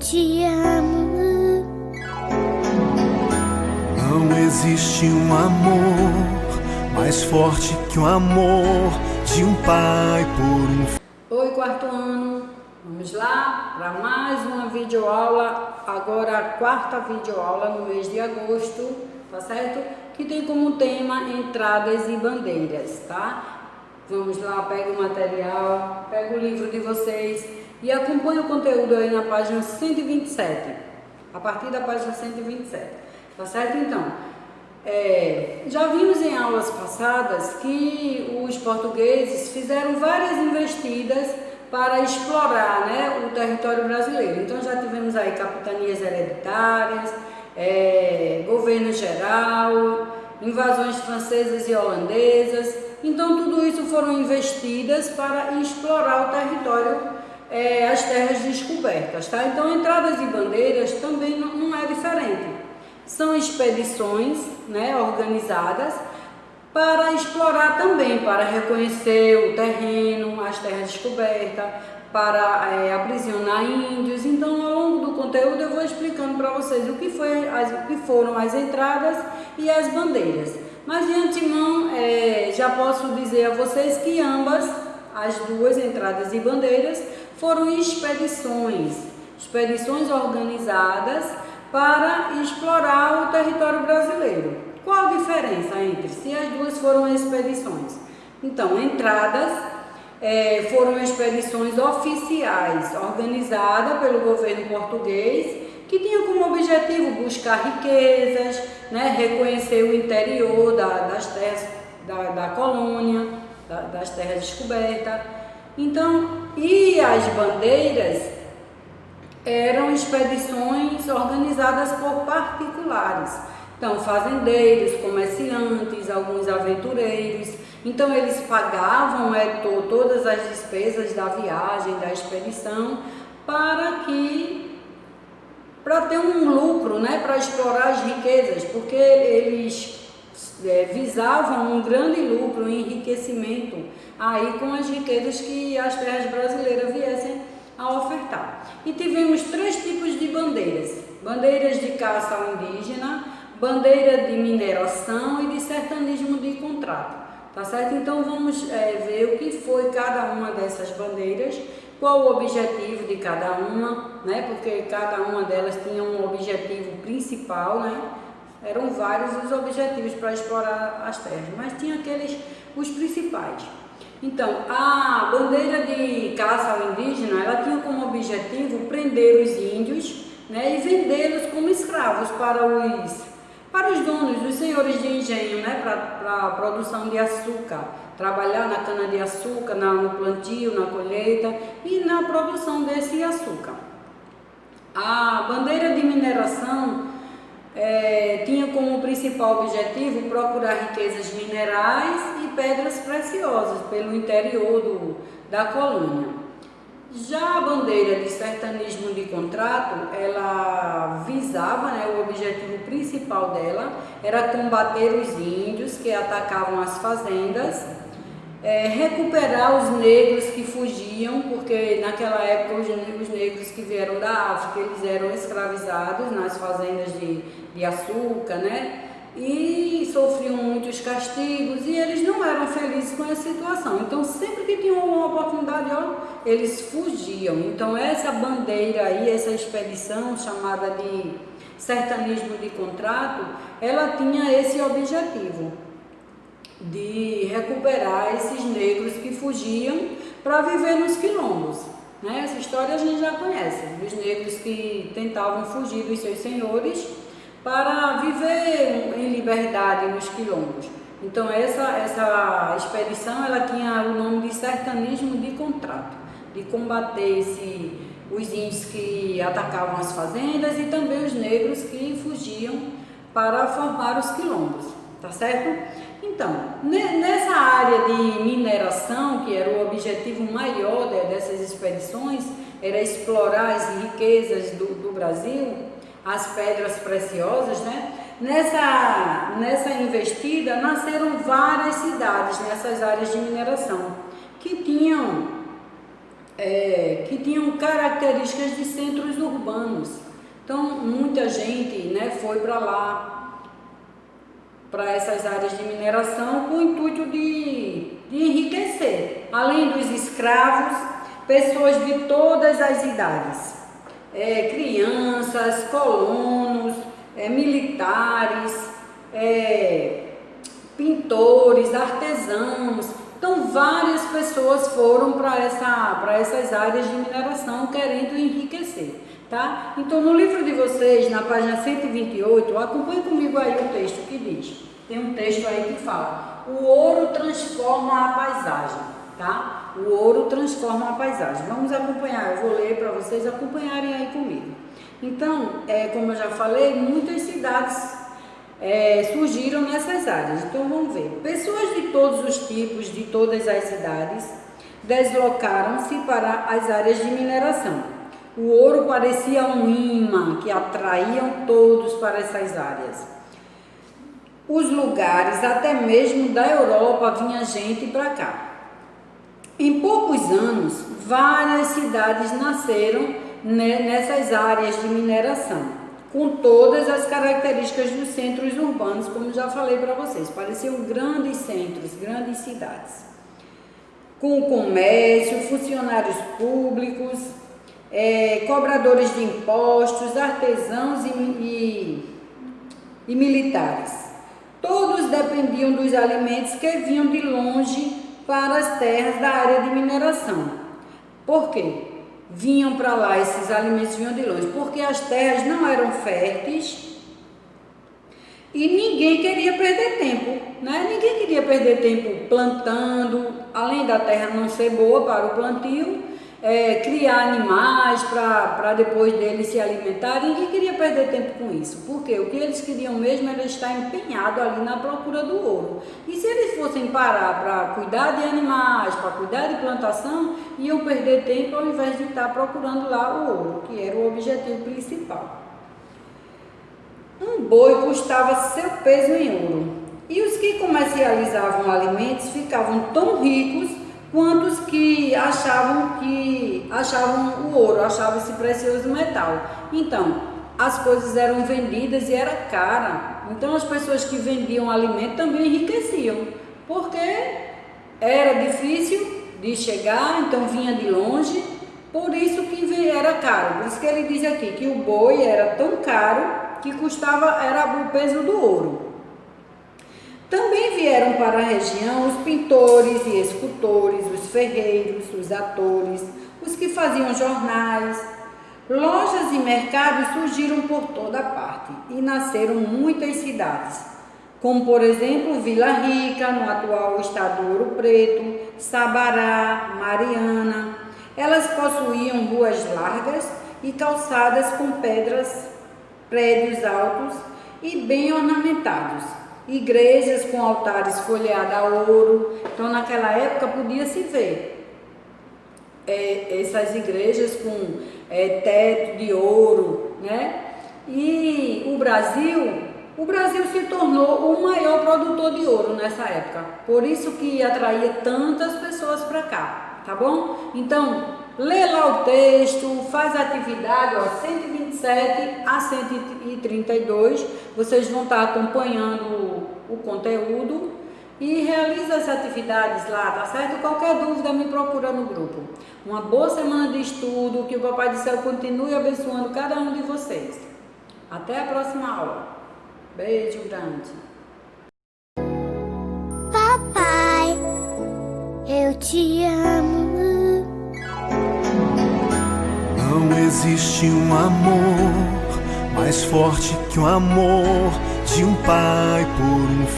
te amo. Não existe um amor mais forte que o amor de um pai por um filho. Oi, quarto ano, vamos lá para mais uma videoaula, agora a quarta videoaula no mês de agosto, tá certo? Que tem como tema entradas e bandeiras, tá? Vamos lá, pega o material, pega o livro de vocês e acompanhe o conteúdo aí na página 127, a partir da página 127, tá certo? Então, já vimos em aulas passadas que os portugueses fizeram várias investidas para explorar, né, o território brasileiro. Então já tivemos aí capitanias hereditárias, governo geral, invasões francesas e holandesas. Então tudo isso foram investidas para explorar o território, as terras descobertas, tá? Então entradas e bandeiras também não é diferente. São expedições, né, organizadas para explorar também, para reconhecer o terreno, as terras descobertas, para aprisionar índios. Então, ao longo do conteúdo, eu vou explicando para vocês o que foram as entradas e as bandeiras. Mas, de antemão, já posso dizer a vocês que ambas, as duas, entradas e bandeiras, foram expedições organizadas para explorar o território brasileiro. Qual a diferença entre se as duas foram expedições? Então, entradas foram expedições oficiais, organizadas pelo governo português, que tinha como objetivo buscar riquezas, né, reconhecer o interior das terras da colônia, das terras descobertas. Então, e as bandeiras eram expedições organizadas por particulares. Então, fazendeiros, comerciantes, alguns aventureiros. Então, eles pagavam todas as despesas da viagem, da expedição, para ter um lucro, né, para explorar as riquezas, porque eles visavam um grande lucro, um enriquecimento aí com as riquezas que as terras brasileiras viessem a ofertar. E tivemos três tipos de bandeiras: bandeiras de caça ao indígena, bandeira de mineração e de sertanismo de contrato, tá certo? Então vamos ver o que foi cada uma dessas bandeiras, qual o objetivo de cada uma, né? Porque cada uma delas tinha um objetivo principal, né? Eram vários os objetivos para explorar as terras, mas tinha os principais. Então, a bandeira de caça ao indígena, ela tinha como objetivo prender os índios, né, e vendê-los como escravos para os donos, os senhores de engenho, né, para a produção de açúcar, trabalhar na cana-de-açúcar, no plantio, na colheita e na produção desse açúcar. A bandeira de mineração tinha como principal objetivo procurar riquezas minerais e pedras preciosas pelo interior da colônia. Já a bandeira de sertanismo de contrato, ela visava, né, o objetivo principal dela era combater os índios que atacavam as fazendas, recuperar os negros que fugiam, porque naquela época os negros que vieram da África, eles eram escravizados nas fazendas de açúcar, né? E sofriam muitos castigos e eles não eram felizes com essa situação. Então, sempre que tinham uma oportunidade, eles fugiam. Então, essa bandeira aí, essa expedição chamada de sertanismo de contrato, ela tinha esse objetivo de recuperar esses negros que fugiam para viver nos quilombos, né? Essa história a gente já conhece, os negros que tentavam fugir dos seus senhores para viver em liberdade nos quilombos. Então essa expedição, ela tinha o nome de sertanismo de contrato, de combater os índios que atacavam as fazendas e também os negros que fugiam para formar os quilombos, tá certo? Então, nessa área de mineração, que era o objetivo maior dessas expedições, era explorar as riquezas do Brasil, as pedras preciosas, né? Nessa investida nasceram várias cidades nessas áreas de mineração, que tinham que tinham características de centros urbanos. Então, muita gente, né, foi para lá, para essas áreas de mineração, com o intuito de enriquecer. Além dos escravos, pessoas de todas as idades, crianças, colonos, militares, pintores, artesãos. Então, várias pessoas foram para essas áreas de mineração querendo enriquecer, tá? Então, no livro de vocês, na página 128, acompanhe comigo aí o texto que diz. Tem um texto aí que fala: o ouro transforma a paisagem, tá? O ouro transforma a paisagem. Vamos acompanhar, eu vou ler para vocês acompanharem aí comigo. Então, como eu já falei, muitas cidades surgiram nessas áreas. Então vamos ver. Pessoas de todos os tipos, de todas as idades, deslocaram-se para as áreas de mineração. O ouro parecia um imã que atraíam todos para essas áreas. Os lugares, até mesmo da Europa, vinha gente para cá. Em poucos anos, várias cidades nasceram nessas áreas de mineração, com todas as características dos centros urbanos, como já falei para vocês. Pareciam grandes centros, grandes cidades, com comércio, funcionários públicos, cobradores de impostos, artesãos e militares. Todos dependiam dos alimentos que vinham de longe para as terras da área de mineração. Por quê? Vinham para lá, esses alimentos vinham de longe, porque as terras não eram férteis e ninguém queria perder tempo, né? Ninguém queria perder tempo plantando, além da terra não ser boa para o plantio, criar animais para depois deles se alimentarem. Ninguém queria perder tempo com isso, porque o que eles queriam mesmo era estar empenhado ali na procura do ouro. E se eles fossem parar para cuidar de animais, para cuidar de plantação, iam perder tempo ao invés de estar procurando lá o ouro, que era o objetivo principal. Um boi custava seu peso em ouro, e os que comercializavam alimentos ficavam tão ricos quanto os que achavam o ouro, achavam esse precioso metal. Então, as coisas eram vendidas e era cara. Então, as pessoas que vendiam alimento também enriqueciam, porque era difícil de chegar, então vinha de longe, por isso que era caro. Por isso que ele diz aqui que o boi era tão caro que era o peso do ouro. Também vieram para a região os pintores e escultores, os ferreiros, os atores, os que faziam jornais. Lojas e mercados surgiram por toda parte e nasceram muitas cidades, como por exemplo Vila Rica, no atual estado do Ouro Preto, Sabará, Mariana. Elas possuíam ruas largas e calçadas com prédios altos e bem ornamentados. Igrejas com altares folheados a ouro. Então, naquela época, podia-se ver essas igrejas com teto de ouro, né? E o Brasil se tornou o maior produtor de ouro nessa época. Por isso que atraía tantas pessoas para cá, tá bom? Então, lê lá o texto, faz a atividade, 127 a 132, vocês vão estar acompanhando o conteúdo e realiza as atividades lá, tá certo? Qualquer dúvida me procura no grupo. Uma boa semana de estudo, que o Papai do Céu continue abençoando cada um de vocês. Até a próxima aula. Beijo grande. Papai, eu te amo. Não existe um amor mais forte que o amor de um pai por um filho.